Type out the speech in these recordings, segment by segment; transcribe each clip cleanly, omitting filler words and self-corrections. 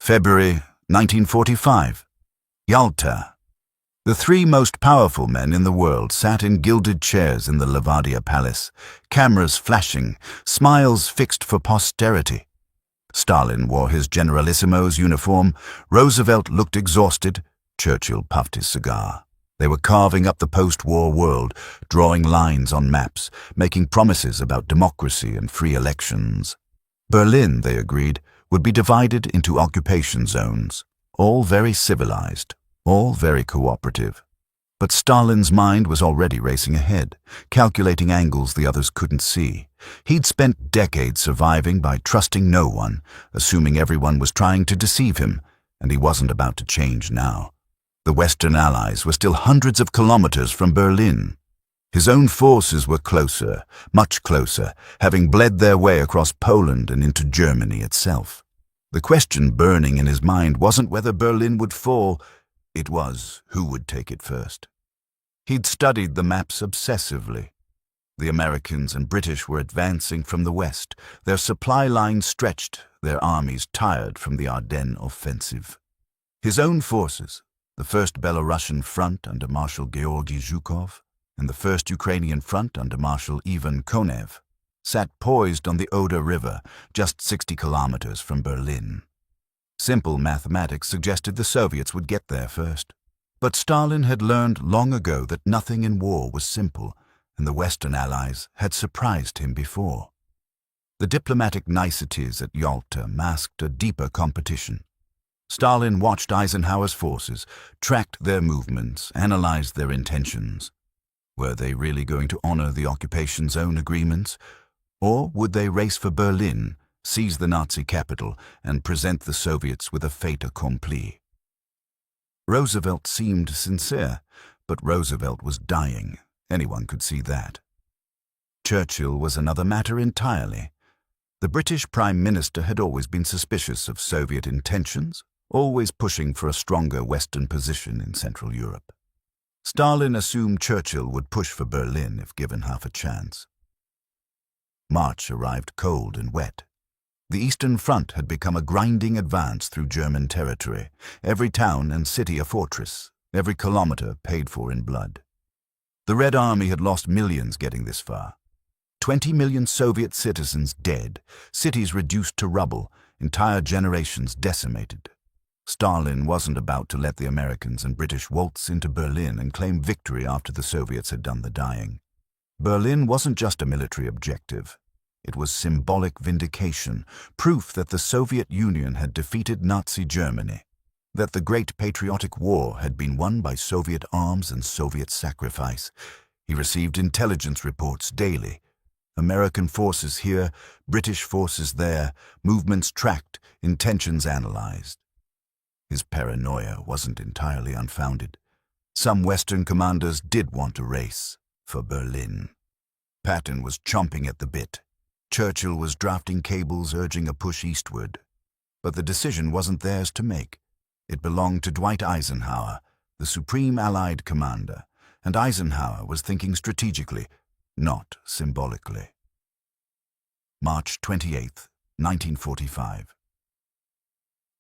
February 1945. Yalta. The three most powerful men in the world sat in gilded chairs in the Levadia Palace, cameras flashing, smiles fixed for posterity. Stalin wore his Generalissimo's uniform, Roosevelt looked exhausted, Churchill puffed his cigar. They were carving up the post-war world, drawing lines on maps, making promises about democracy and free elections. Berlin, they agreed, would be divided into occupation zones, all very civilized, all very cooperative. But Stalin's mind was already racing ahead, calculating angles the others couldn't see. He'd spent decades surviving by trusting no one, assuming everyone was trying to deceive him, and he wasn't about to change now. The Western Allies were still hundreds of kilometers from Berlin. His own forces were closer, much closer, having bled their way across Poland and into Germany itself. The question burning in his mind wasn't whether Berlin would fall, it was who would take it first. He'd studied the maps obsessively. The Americans and British were advancing from the west, their supply lines stretched, their armies tired from the Ardennes offensive. His own forces, the First Belarusian Front under Marshal Georgy Zhukov, and the First Ukrainian Front under Marshal Ivan Konev, sat poised on the Oder River, just 60 kilometers from Berlin. Simple mathematics suggested the Soviets would get there first. But Stalin had learned long ago that nothing in war was simple, and the Western Allies had surprised him before. The diplomatic niceties at Yalta masked a deeper competition. Stalin watched Eisenhower's forces, tracked their movements, analyzed their intentions. Were they really going to honor the occupation zone agreements? Or would they race for Berlin, seize the Nazi capital, and present the Soviets with a fait accompli? Roosevelt seemed sincere, but Roosevelt was dying. Anyone could see that. Churchill was another matter entirely. The British Prime Minister had always been suspicious of Soviet intentions, always pushing for a stronger Western position in Central Europe. Stalin assumed Churchill would push for Berlin if given half a chance. March arrived cold and wet. The Eastern Front had become a grinding advance through German territory, every town and city a fortress, every kilometer paid for in blood. The Red Army had lost millions getting this far. 20 million Soviet citizens dead, cities reduced to rubble, entire generations decimated. Stalin wasn't about to let the Americans and British waltz into Berlin and claim victory after the Soviets had done the dying. Berlin wasn't just a military objective. It was symbolic vindication, proof that the Soviet Union had defeated Nazi Germany, that the Great Patriotic War had been won by Soviet arms and Soviet sacrifice. He received intelligence reports daily. American forces here, British forces there, movements tracked, intentions analyzed. His paranoia wasn't entirely unfounded. Some Western commanders did want to race for Berlin. Patton was chomping at the bit. Churchill was drafting cables urging a push eastward. But the decision wasn't theirs to make. It belonged to Dwight Eisenhower, the supreme Allied commander, and Eisenhower was thinking strategically, not symbolically. March 28, 1945.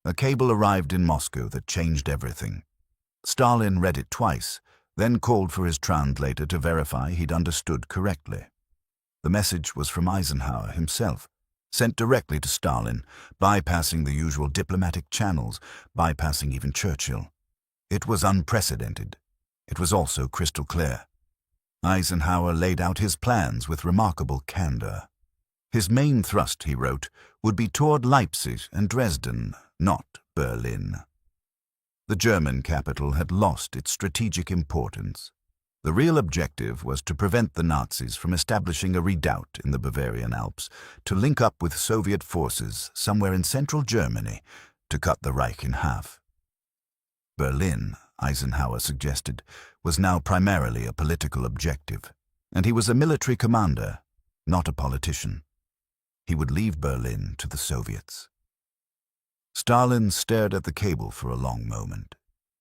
A cable arrived in Moscow that changed everything. Stalin read it twice, then called for his translator to verify he'd understood correctly. The message was from Eisenhower himself, sent directly to Stalin, bypassing the usual diplomatic channels, bypassing even Churchill. It was unprecedented. It was also crystal clear. Eisenhower laid out his plans with remarkable candor. His main thrust, he wrote, would be toward Leipzig and Dresden, not Berlin. The German capital had lost its strategic importance. The real objective was to prevent the Nazis from establishing a redoubt in the Bavarian Alps, to link up with Soviet forces somewhere in central Germany, to cut the Reich in half. Berlin, Eisenhower suggested, was now primarily a political objective, and he was a military commander, not a politician. He would leave Berlin to the Soviets. Stalin stared at the cable for a long moment.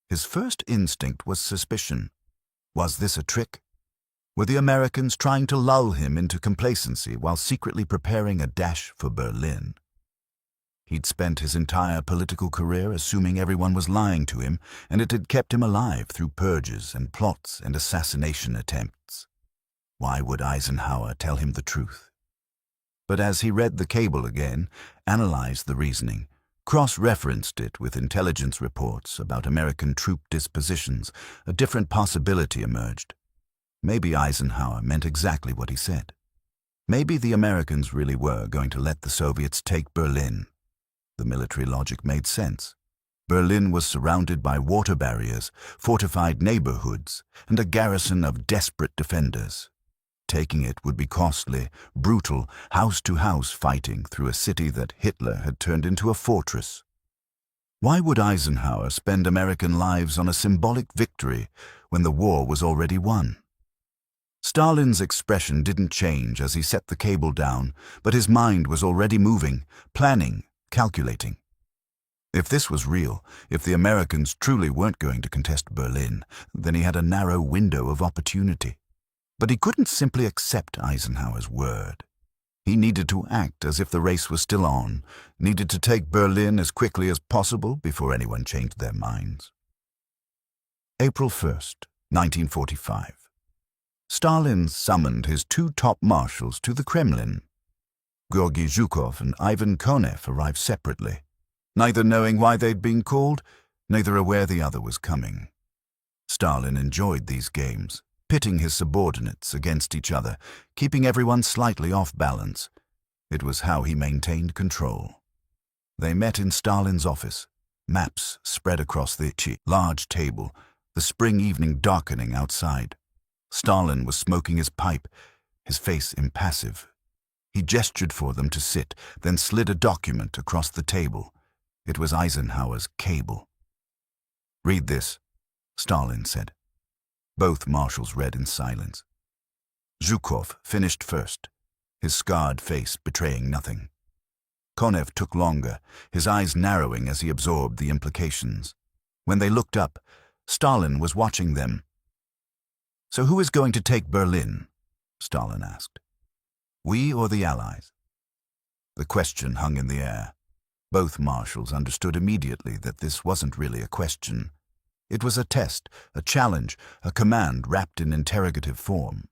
His first instinct was suspicion. Was this a trick? Were the Americans trying to lull him into complacency while secretly preparing a dash for Berlin? He'd spent his entire political career assuming everyone was lying to him, and it had kept him alive through purges and plots and assassination attempts. Why would Eisenhower tell him the truth? But as he read the cable again, analyzed the reasoning, cross-referenced it with intelligence reports about American troop dispositions, a different possibility emerged. Maybe Eisenhower meant exactly what he said. Maybe the Americans really were going to let the Soviets take Berlin. The military logic made sense. Berlin was surrounded by water barriers, fortified neighborhoods, and a garrison of desperate defenders. Taking it would be costly, brutal, house-to-house fighting through a city that Hitler had turned into a fortress. Why would Eisenhower spend American lives on a symbolic victory when the war was already won? Stalin's expression didn't change as he set the cable down, but his mind was already moving, planning, calculating. If this was real, if the Americans truly weren't going to contest Berlin, then he had a narrow window of opportunity. But he couldn't simply accept Eisenhower's word. He needed to act as if the race was still on, needed to take Berlin as quickly as possible before anyone changed their minds. April 1st, 1945. Stalin summoned his two top marshals to the Kremlin. Georgy Zhukov and Ivan Konev arrived separately, neither knowing why they'd been called, neither aware the other was coming. Stalin enjoyed these games, pitting his subordinates against each other, keeping everyone slightly off balance. It was how he maintained control. They met in Stalin's office, maps spread across the large table, the spring evening darkening outside. Stalin was smoking his pipe, his face impassive. He gestured for them to sit, then slid a document across the table. It was Eisenhower's cable. "Read this," Stalin said. Both marshals read in silence. Zhukov finished first, his scarred face betraying nothing. Konev took longer, his eyes narrowing as he absorbed the implications. When they looked up, Stalin was watching them. "So who is going to take Berlin?" Stalin asked. "We or the Allies?" The question hung in the air. Both marshals understood immediately that this wasn't really a question. It was a test, a challenge, a command wrapped in interrogative form.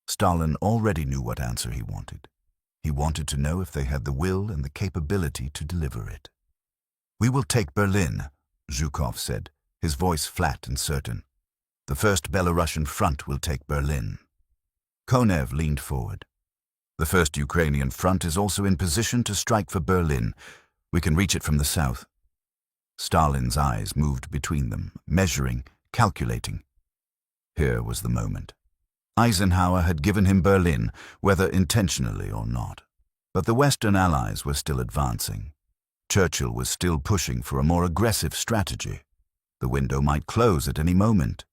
Stalin already knew what answer he wanted. He wanted to know if they had the will and the capability to deliver it. "We will take Berlin," Zhukov said, his voice flat and certain. "The First Belarusian Front will take Berlin." Konev leaned forward. "The First Ukrainian Front is also in position to strike for Berlin. We can reach it from the south." Stalin's eyes moved between them, measuring, calculating. Here was the moment. Eisenhower had given him Berlin, whether intentionally or not. But the Western Allies were still advancing. Churchill was still pushing for a more aggressive strategy. The window might close at any moment.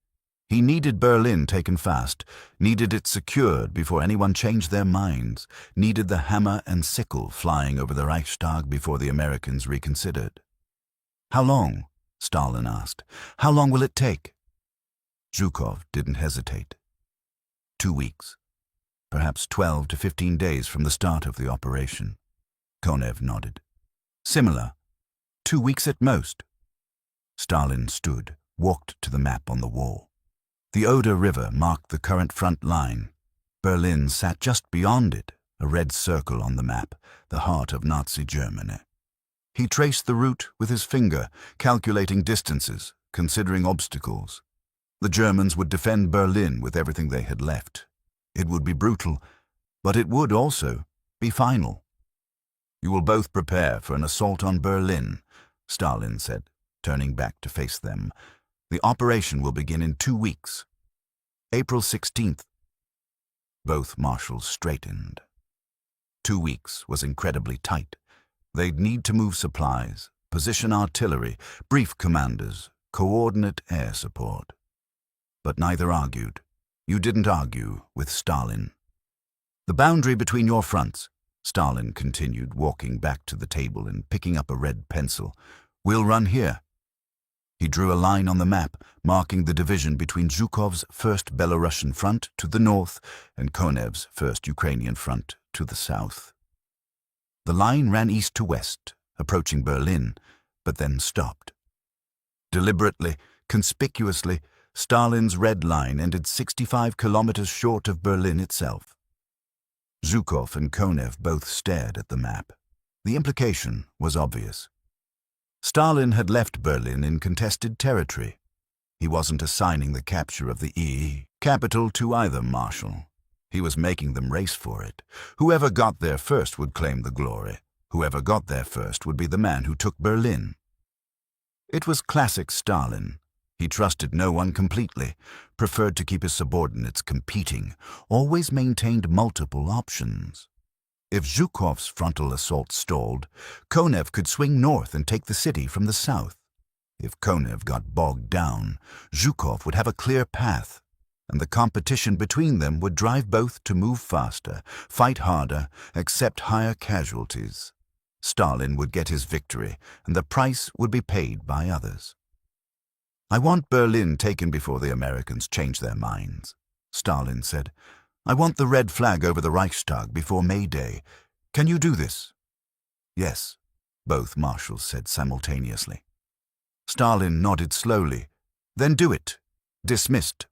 He needed Berlin taken fast, needed it secured before anyone changed their minds, needed the hammer and sickle flying over the Reichstag before the Americans reconsidered. "How long?" Stalin asked. "How long will it take?" Zhukov didn't hesitate. 2 weeks. Perhaps 12 to 15 days from the start of the operation. Konev nodded. "Similar. 2 weeks at most." Stalin stood, walked to the map on the wall. The Oder River marked the current front line. Berlin sat just beyond it, a red circle on the map, the heart of Nazi Germany. He traced the route with his finger, calculating distances, considering obstacles. The Germans would defend Berlin with everything they had left. It would be brutal, but it would also be final. "You will both prepare for an assault on Berlin," Stalin said, turning back to face them. "The operation will begin in 2 weeks. April 16th. Both marshals straightened. 2 weeks was incredibly tight. They'd need to move supplies, position artillery, brief commanders, coordinate air support. But neither argued. You didn't argue with Stalin. "The boundary between your fronts," Stalin continued, walking back to the table and picking up a red pencil, "will run here." He drew a line on the map, marking the division between Zhukov's First Belarusian Front to the north and Konev's First Ukrainian Front to the south. The line ran east to west, approaching Berlin, but then stopped. Deliberately, conspicuously, Stalin's red line ended 65 kilometers short of Berlin itself. Zhukov and Konev both stared at the map. The implication was obvious. Stalin had left Berlin in contested territory. He wasn't assigning the capture of the capital to either marshal. He was making them race for it. Whoever got there first would claim the glory. Whoever got there first would be the man who took Berlin. It was classic Stalin. He trusted no one completely, preferred to keep his subordinates competing, always maintained multiple options. If Zhukov's frontal assault stalled, Konev could swing north and take the city from the south. If Konev got bogged down, Zhukov would have a clear path, and the competition between them would drive both to move faster, fight harder, accept higher casualties. Stalin would get his victory, and the price would be paid by others. "I want Berlin taken before the Americans change their minds," Stalin said. "I want the red flag over the Reichstag before May Day. Can you do this?" "Yes," both marshals said simultaneously. Stalin nodded slowly. "Then do it. Dismissed."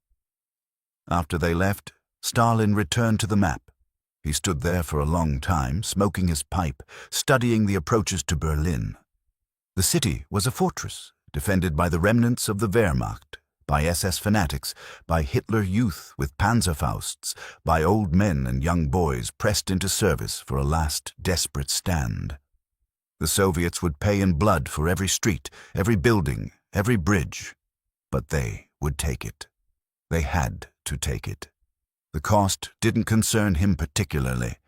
After they left, Stalin returned to the map. He stood there for a long time, smoking his pipe, studying the approaches to Berlin. The city was a fortress, defended by the remnants of the Wehrmacht, by SS fanatics, by Hitler youth with Panzerfausts, by old men and young boys pressed into service for a last desperate stand. The Soviets would pay in blood for every street, every building, every bridge. But they would take it. They had to take it. The cost didn't concern him particularly.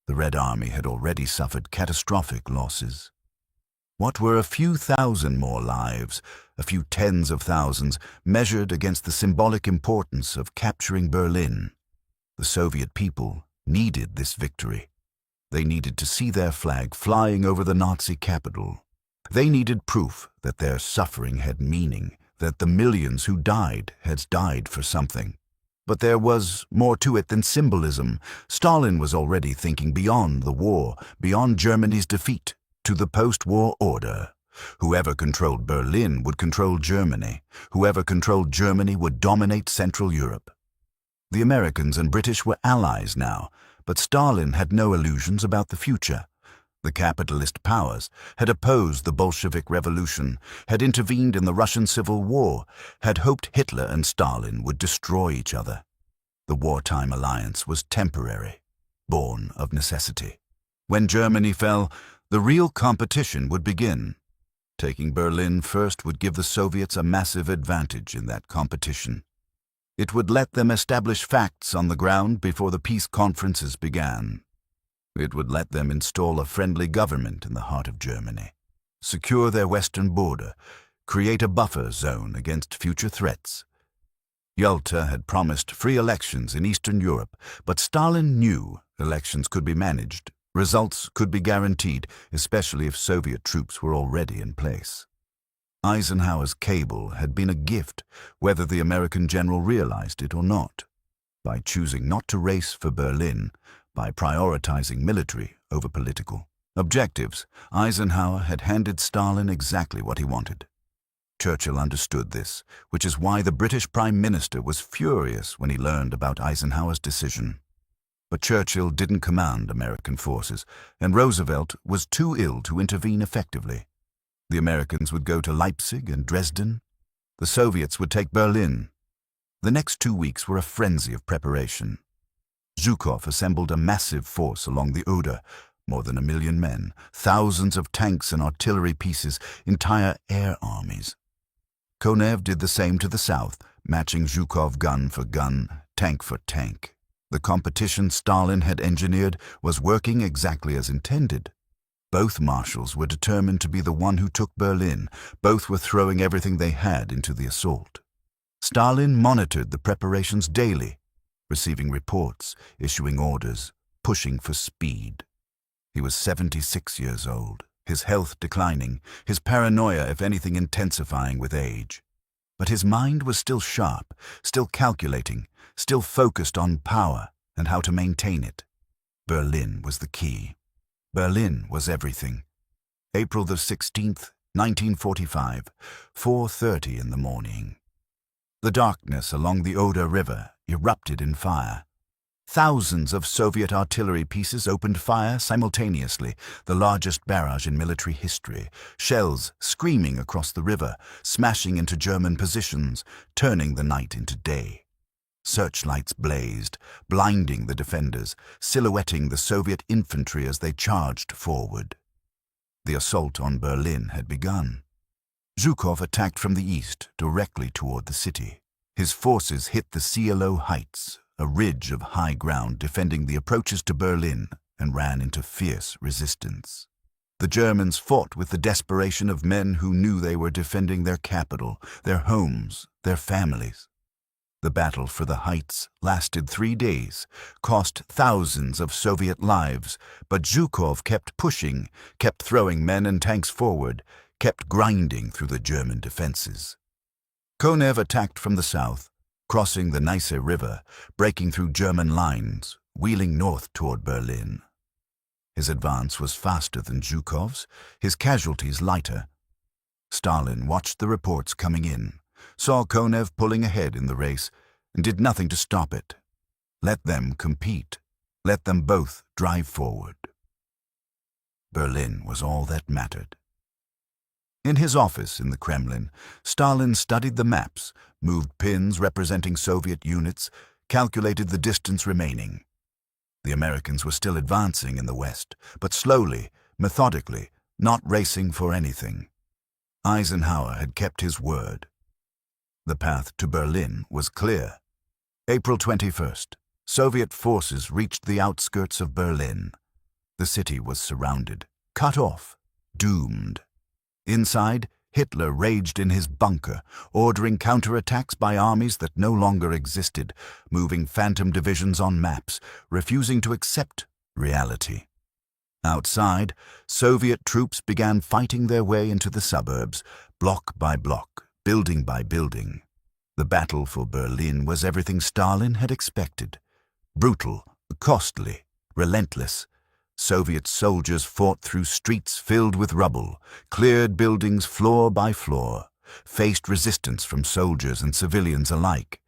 The Red Army had already suffered catastrophic losses. What were a few thousand more lives, a few tens of thousands, measured against the symbolic importance of capturing Berlin? The Soviet people needed this victory. They needed to see their flag flying over the Nazi capital. They needed proof that their suffering had meaning, that the millions who died had died for something. But there was more to it than symbolism. Stalin was already thinking beyond the war, beyond Germany's defeat, to the post-war order. Whoever controlled Berlin would control Germany. Whoever controlled Germany would dominate Central Europe. The Americans and British were allies now, but Stalin had no illusions about the future. The capitalist powers had opposed the Bolshevik Revolution, had intervened in the Russian Civil War, had hoped Hitler and Stalin would destroy each other. The wartime alliance was temporary, born of necessity. When Germany fell, the real competition would begin. Taking Berlin first would give the Soviets a massive advantage in that competition. It would let them establish facts on the ground before the peace conferences began. It would let them install a friendly government in the heart of Germany, secure their western border, create a buffer zone against future threats. Yalta had promised free elections in Eastern Europe, but Stalin knew elections could be managed. Results could be guaranteed, especially if Soviet troops were already in place. Eisenhower's cable had been a gift, whether the American general realized it or not. By choosing not to race for Berlin, by prioritizing military over political objectives, Eisenhower had handed Stalin exactly what he wanted. Churchill understood this, which is why the British Prime Minister was furious when he learned about Eisenhower's decision. But Churchill didn't command American forces, and Roosevelt was too ill to intervene effectively. The Americans would go to Leipzig and Dresden. The Soviets would take Berlin. The next 2 weeks were a frenzy of preparation. Zhukov assembled a massive force along the Oder, more than 1 million men, thousands of tanks and artillery pieces, entire air armies. Konev did the same to the south, matching Zhukov gun for gun, tank for tank. The competition Stalin had engineered was working exactly as intended. Both marshals were determined to be the one who took Berlin. Both were throwing everything they had into the assault. Stalin monitored the preparations daily, receiving reports, issuing orders, pushing for speed. He was 76 years old, his health declining, his paranoia, if anything, intensifying with age. But his mind was still sharp, still calculating, still focused on power and how to maintain it. Berlin was the key. Berlin was everything. April the 16th, 1945, 4:30 in the morning. The darkness along the Oder River erupted in fire. Thousands of Soviet artillery pieces opened fire simultaneously, the largest barrage in military history, shells screaming across the river, smashing into German positions, turning the night into day. Searchlights blazed, blinding the defenders, silhouetting the Soviet infantry as they charged forward. The assault on Berlin had begun. Zhukov attacked from the east, directly toward the city. His forces hit the Cielo Heights, a ridge of high ground defending the approaches to Berlin, and ran into fierce resistance. The Germans fought with the desperation of men who knew they were defending their capital, their homes, their families. The battle for the heights lasted 3 days, cost thousands of Soviet lives, but Zhukov kept pushing, kept throwing men and tanks forward, kept grinding through the German defenses. Konev attacked from the south, crossing the Neisse River, breaking through German lines, wheeling north toward Berlin. His advance was faster than Zhukov's, his casualties lighter. Stalin watched the reports coming in, saw Konev pulling ahead in the race, and did nothing to stop it. Let them compete. Let them both drive forward. Berlin was all that mattered. In his office in the Kremlin, Stalin studied the maps, moved pins representing Soviet units, calculated the distance remaining. The Americans were still advancing in the west, but slowly, methodically, not racing for anything. Eisenhower had kept his word. The path to Berlin was clear. April 21st, Soviet forces reached the outskirts of Berlin. The city was surrounded, cut off, doomed. Inside, Hitler raged in his bunker, ordering counterattacks by armies that no longer existed, moving phantom divisions on maps, refusing to accept reality. Outside, Soviet troops began fighting their way into the suburbs, block by block, building by building. The battle for Berlin was everything Stalin had expected. Brutal, costly, relentless. Soviet soldiers fought through streets filled with rubble, cleared buildings floor by floor, faced resistance from soldiers and civilians alike.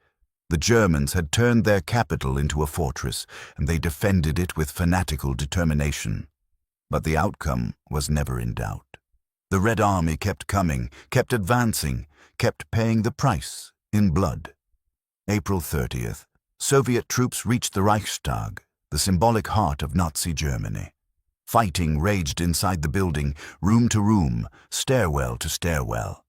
The Germans had turned their capital into a fortress, and they defended it with fanatical determination. But the outcome was never in doubt. The Red Army kept coming, kept advancing, kept paying the price in blood. April 30th, Soviet troops reached the Reichstag, the symbolic heart of Nazi Germany. Fighting raged inside the building, room to room, stairwell to stairwell.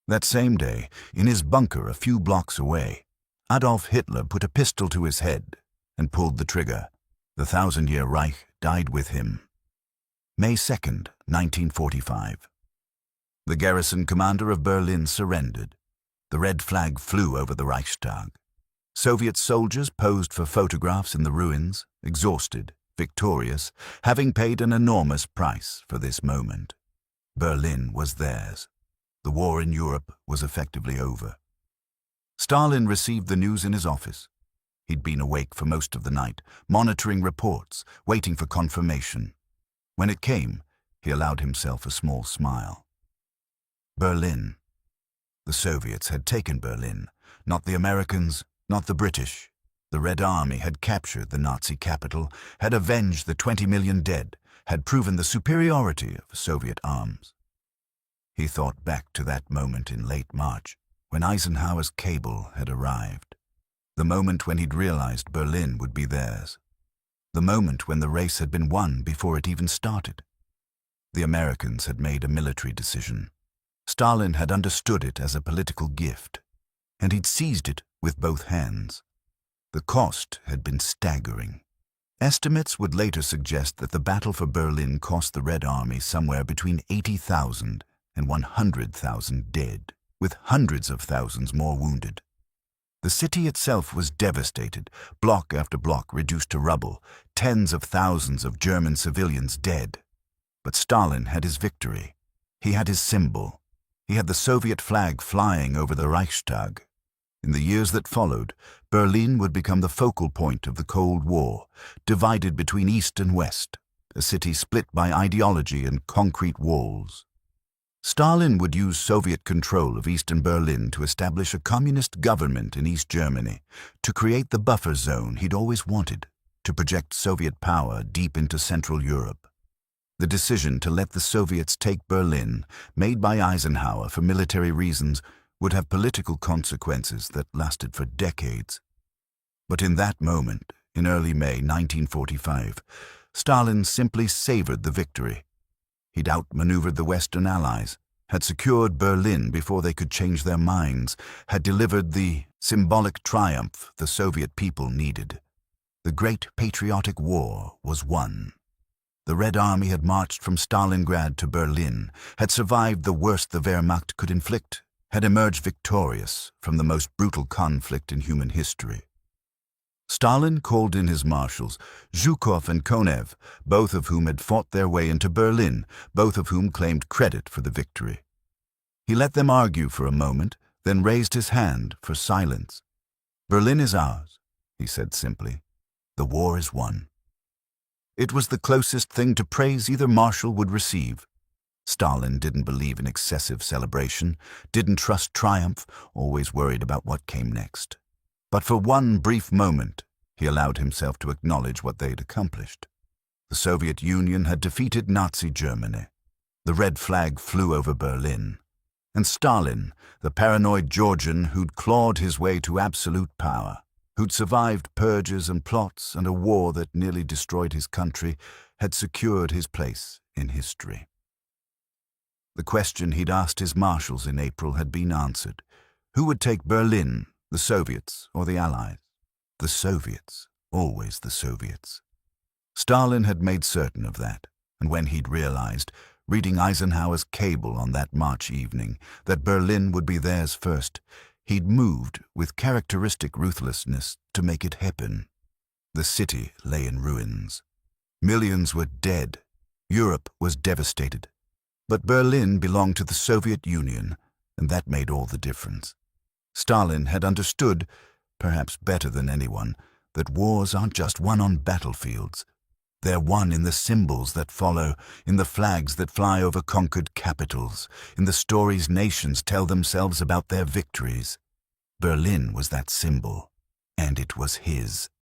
That same day, in his bunker a few blocks away, Adolf Hitler put a pistol to his head and pulled the trigger. The 1,000-year Reich died with him. May 2nd, 1945. The garrison commander of Berlin surrendered. The red flag flew over the Reichstag. Soviet soldiers posed for photographs in the ruins, exhausted, victorious, having paid an enormous price for this moment. Berlin was theirs. The war in Europe was effectively over. Stalin received the news in his office. He'd been awake for most of the night, monitoring reports, waiting for confirmation. When it came, he allowed himself a small smile. Berlin. The Soviets had taken Berlin, not the Americans, not the British. The Red Army had captured the Nazi capital, had avenged the 20 million dead, had proven the superiority of Soviet arms. He thought back to that moment in late March, when Eisenhower's cable had arrived. The moment when he'd realized Berlin would be theirs. The moment when the race had been won before it even started. The Americans had made a military decision. Stalin had understood it as a political gift, and he'd seized it with both hands. The cost had been staggering. Estimates would later suggest that the battle for Berlin cost the Red Army somewhere between 80,000 and 100,000 dead, with hundreds of thousands more wounded. The city itself was devastated, block after block reduced to rubble, tens of thousands of German civilians dead. But Stalin had his victory. He had his symbol. He had the Soviet flag flying over the Reichstag. In the years that followed, Berlin would become the focal point of the Cold War, divided between East and West, a city split by ideology and concrete walls. Stalin would use Soviet control of Eastern Berlin to establish a communist government in East Germany, to create the buffer zone he'd always wanted, to project Soviet power deep into Central Europe. The decision to let the Soviets take Berlin, made by Eisenhower for military reasons, would have political consequences that lasted for decades. But in that moment, in early May 1945, Stalin simply savored the victory. He'd outmaneuvered the Western Allies, had secured Berlin before they could change their minds, had delivered the symbolic triumph the Soviet people needed. The Great Patriotic War was won. The Red Army had marched from Stalingrad to Berlin, had survived the worst the Wehrmacht could inflict, had emerged victorious from the most brutal conflict in human history. Stalin called in his marshals, Zhukov and Konev, both of whom had fought their way into Berlin, both of whom claimed credit for the victory. He let them argue for a moment, then raised his hand for silence. "Berlin is ours," he said simply. "The war is won." It was the closest thing to praise either marshal would receive. Stalin didn't believe in excessive celebration, didn't trust triumph, always worried about what came next. But for one brief moment, he allowed himself to acknowledge what they'd accomplished. The Soviet Union had defeated Nazi Germany. The red flag flew over Berlin. And Stalin, the paranoid Georgian who'd clawed his way to absolute power, who'd survived purges and plots and a war that nearly destroyed his country, had secured his place in history. The question he'd asked his marshals in April had been answered. Who would take Berlin, the Soviets or the Allies? The Soviets, always the Soviets. Stalin had made certain of that, and when he'd realized, reading Eisenhower's cable on that March evening, that Berlin would be theirs first, he'd moved with characteristic ruthlessness to make it happen. The city lay in ruins. Millions were dead. Europe was devastated. But Berlin belonged to the Soviet Union, and that made all the difference. Stalin had understood, perhaps better than anyone, that wars aren't just won on battlefields. They're won in the symbols that follow, in the flags that fly over conquered capitals, in the stories nations tell themselves about their victories. Berlin was that symbol, and it was his.